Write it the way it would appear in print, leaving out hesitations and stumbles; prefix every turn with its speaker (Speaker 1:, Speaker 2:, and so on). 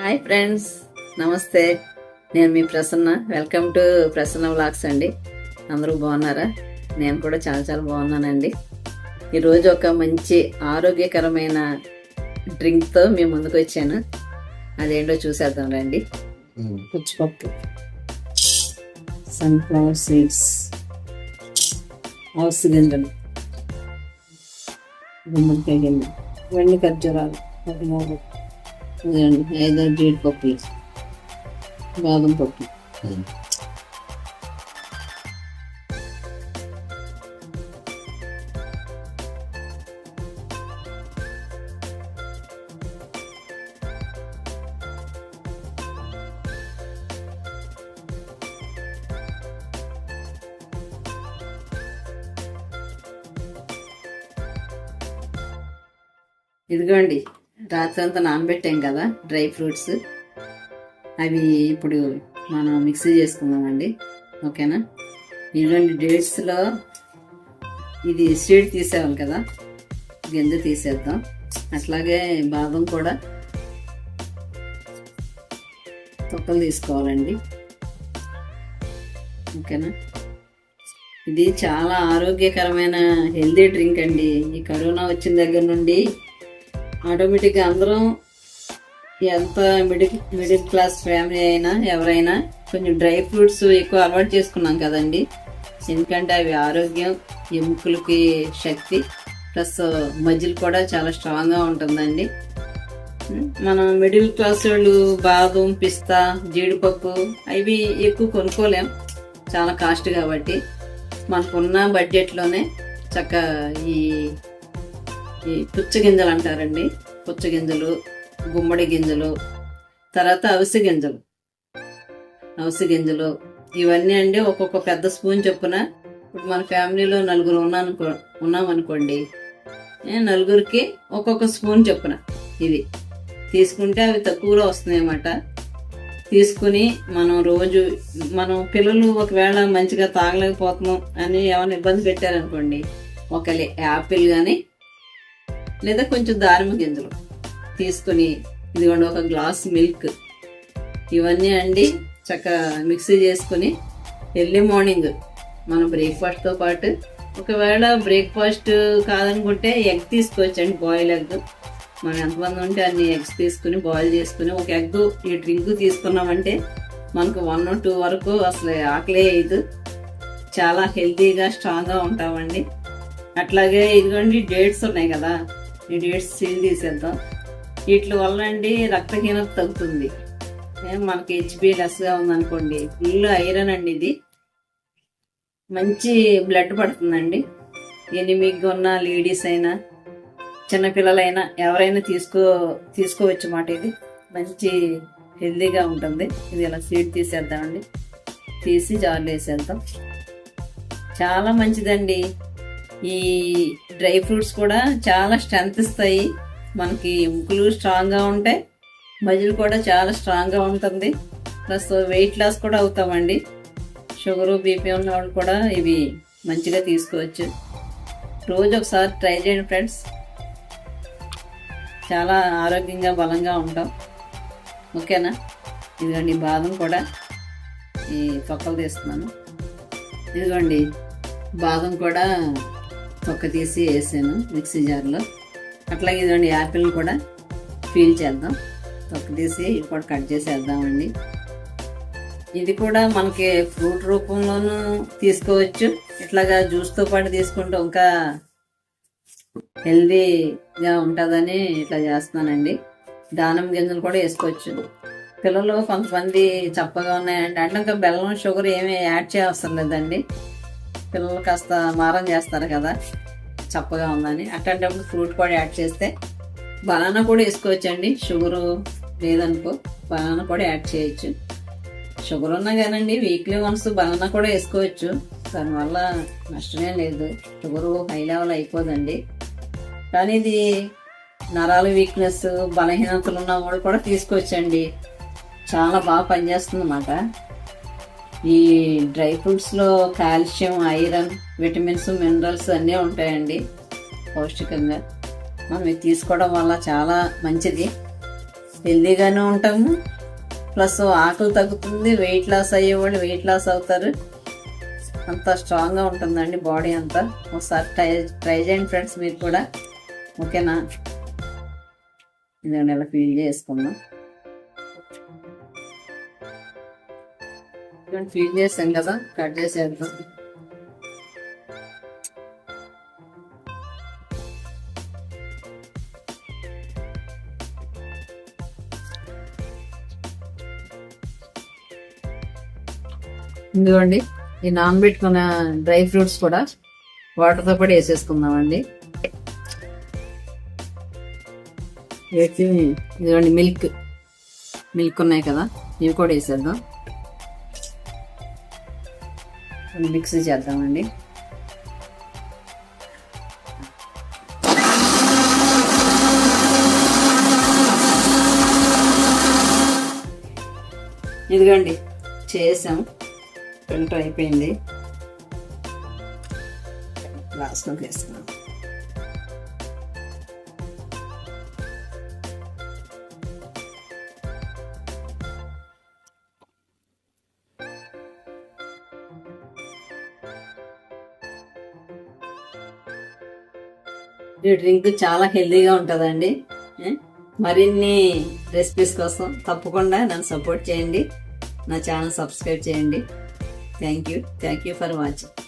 Speaker 1: Hi friends, నమస్తే. నేను మీ Prasanna. Welcome to Prasanna vlogs అండి. అందరూ బాగున్నారా? నేను కూడా చాలా చాలా బాగున్నానండి. ఈరోజు ఒక మంచి ఆరోగ్యకరమైన డ్రింక్తో మీ ముందుకు వచ్చాను. అదేంటో చూసేద్దాం రండి. పుచ్చిపప్పు, సన్ఫ్లవర్ సీడ్స్, హౌస్ గింజలు, గుమ్మడికాయ గింజలు, వెండి ఖర్జూరాలు, 5 జీడిపప్పు, బాదం పప్పు, ఇదిగోండి. రాత్రి అంతా నానబెట్టాం కదా డ్రై ఫ్రూట్స్, అవి ఇప్పుడు మనం మిక్సీ చేసుకుందామండి. ఓకేనా? ఇదిగోండి, డేట్స్లో ఇది సీడ్ తీసేవాలి కదా, గింజ తీసేద్దాం. అట్లాగే బాదం కూడా తొక్కలు తీసుకోవాలండి. ఓకేనా? ఇది చాలా ఆరోగ్యకరమైన హెల్దీ డ్రింక్ అండి. ఈ కరోనా వచ్చిన దగ్గర నుండి ఆటోమేటిక్గా అందరం, ఎంత మిడిల్ క్లాస్ ఫ్యామిలీ అయినా ఎవరైనా కొంచెం డ్రై ఫ్రూట్స్ ఎక్కువ అలవాటు చేసుకున్నాం కదండి. ఎందుకంటే అవి ఆరోగ్యం, ఎముకలకి శక్తి, ప్లస్ మజిల్ కూడా చాలా స్ట్రాంగ్గా ఉంటుందండి. మనం మిడిల్ క్లాస్ వాళ్ళు బాదం, పిస్తా, జీడిపప్పు అవి ఎక్కువ కొనుక్కోలేం, చాలా కాస్ట్ కాబట్టి. మనకున్న బడ్జెట్లోనే చక్కగా ఈ పుచ్చగింజలు అంటారండి, పుచ్చగింజలు, గుమ్మడి గింజలు, తర్వాత అవిసె గింజలు, ఇవన్నీ అండి ఒక్కొక్క పెద్ద స్పూన్ చొప్పున. ఇప్పుడు మన ఫ్యామిలీలో నలుగురు ఉన్నామనుకోండి, నలుగురికి ఒక్కొక్క స్పూన్ చొప్పున ఇవి తీసుకుంటే అవి తక్కువలో వస్తున్నాయి అన్నమాట. తీసుకుని మనం రోజు, మనం పిల్లలు ఒకవేళ మంచిగా తాగలేకపోతున్నాం అని ఏమైనా ఇబ్బంది పెట్టారనుకోండి, ఒక యాపిల్ కానీ లేదా కొంచెం దానిమ్మ గింజలు తీసుకుని, ఇదిగోండి ఒక గ్లాస్ మిల్క్, ఇవన్నీ అండి చక్కగా మిక్సీ చేసుకుని ఎర్లీ మార్నింగ్ మనం బ్రేక్ఫాస్ట్తో పాటు, ఒకవేళ బ్రేక్ఫాస్ట్ కాదనుకుంటే ఎగ్ తీసుకోవచ్చండి, బాయిల్ ఎగ్. మనం ఎంతమంది ఉంటే అన్ని ఎగ్స్ తీసుకుని బాయిల్ చేసుకుని ఒక ఎగ్ ఈ డ్రింక్ తీసుకున్నామంటే మనకు 1 or 2 వరకు అసలు ఆకలే అయ్యదు. చాలా హెల్తీగా స్ట్రాంగ్గా ఉంటామండి. అట్లాగే ఇదిగోండి డేట్స్ ఉన్నాయి కదా, ఈ డేట్స్ సీల్ తీసేద్దాం. వీటి వల్ల అండి రక్తహీనత తగ్గుతుంది. మనకి హెచ్బి లెస్గా ఉందనుకోండి, ఫుల్ ఐరన్ అండి. ఇది మంచి బ్లడ్ పడుతుందండి. ఎనిమిగ్గా ఉన్న లేడీస్ అయినా చిన్నపిల్లలైనా ఎవరైనా తీసుకోవచ్చు మాట. ఇది మంచి హెల్తీగా ఉంటుంది. ఇది ఇలా సీడ్ తీసేద్దామండి. తీసి జార్లో వేసేద్దాం. చాలా మంచిదండి. ఈ డ్రై ఫ్రూట్స్ కూడా చాలా స్ట్రెంత్ ఇస్తాయి. మనకి ఎముకలు స్ట్రాంగ్గా ఉంటాయి, మజిల్ కూడా చాలా స్ట్రాంగ్గా ఉంటుంది. ప్లస్ వెయిట్ లాస్ కూడా అవుతామండి. షుగరు, బీపీ ఉన్న వాళ్ళు కూడా ఇవి మంచిగా తీసుకోవచ్చు. రోజు ఒకసారి ట్రై చేయండి ఫ్రెండ్స్. చాలా ఆరోగ్యంగా బలంగా ఉంటాం. ఓకేనా? ఇదిగోండి బాదం కూడా ఈ తొక్కలు తీస్తున్నాను. ఇదిగోండి బాదం కూడా తొక్క తీసి వేసాను మిక్సీ జార్లో. అట్లాగే ఇదిగోండి యాపిల్ కూడా పీల్ చేద్దాం. తొక్క తీసి ఇది కూడా కట్ చేసేద్దామండి. ఇది కూడా మనకి ఫ్రూట్ రూపంలోనూ తీసుకోవచ్చు. ఇట్లాగా జ్యూస్తో పాటు తీసుకుంటూ ఇంకా హెల్దీగా ఉంటుందని ఇట్లా చేస్తున్నానండి. దానిమ్మ గింజలు కూడా వేసుకోవచ్చు. పిల్లలు కొంతమంది చప్పగా ఉన్నాయండి అంటే ఇంకా బెల్లం, షుగర్ ఏమీ యాడ్ చేయవసరం లేదండి. పిల్లలు కాస్త మారం చేస్తారు కదా చప్పగా ఉందని, అట్లాంటప్పుడు ఫ్రూట్ కూడా యాడ్ చేస్తే. బనానా కూడా వేసుకోవచ్చు అండి. షుగరు లేదనుకో బనానా కూడా యాడ్ చేయొచ్చు. షుగర్ ఉన్నా కానండి వీక్లీ వన్స్ బనానా కూడా వేసుకోవచ్చు. దానివల్ల నష్టమే లేదు. షుగరు హై లెవెల్ అయిపోదండి. కానీ ఇది నరాల వీక్నెస్, బలహీనతలు ఉన్న వాళ్ళు కూడా తీసుకోవచ్చండి. చాలా బాగా పనిచేస్తుంది అన్నమాట. ఈ డ్రై ఫ్రూట్స్లో కాల్షియం, ఐరన్, విటమిన్స్, మినరల్స్ అన్నీ ఉంటాయండి పౌష్టికంగా. మనం ఇది తీసుకోవడం వల్ల చాలా మంచిది. హెల్దీగానే ఉంటాము, ప్లస్ ఆకలి తగ్గుతుంది, వెయిట్ లాస్ అయ్యేవాళ్ళు వెయిట్ లాస్ అవుతారు. అంత స్ట్రాంగ్గా ఉంటుందండి బాడీ అంతా. ఒకసారి ట్రై చేయండి ఫ్రెండ్స్ మీరు కూడా, ఓకేనా? ఇదండి ఇలా ఫీల్ చేసుకుందాం. ఫీల్ చేసాం కదా, కట్ చేసేద్దాం. ఇదిగోండి ఈ నానబెట్టుకున్న డ్రై ఫ్రూట్స్ కూడా వాటర్తో కూడా వేసేసుకుందామండి. ఇదిగోండి మిల్క్ ఉన్నాయి కదా, ఇవి కూడా వేసేద్దాం. మిక్స్ చేద్దామండి. ఇదిగోండి చేసాం, ఫిల్టర్ అయిపోయింది. గ్లాస్లోకి వేసుకున్నాం. ఈ డ్రింక్ చాలా హెల్దీగా ఉంటుందండి. మరిన్ని రెసిపీస్ కోసం తప్పకుండా నన్ను సపోర్ట్ చేయండి, నా ఛానల్ సబ్స్క్రైబ్ చేయండి. Thank you for watching.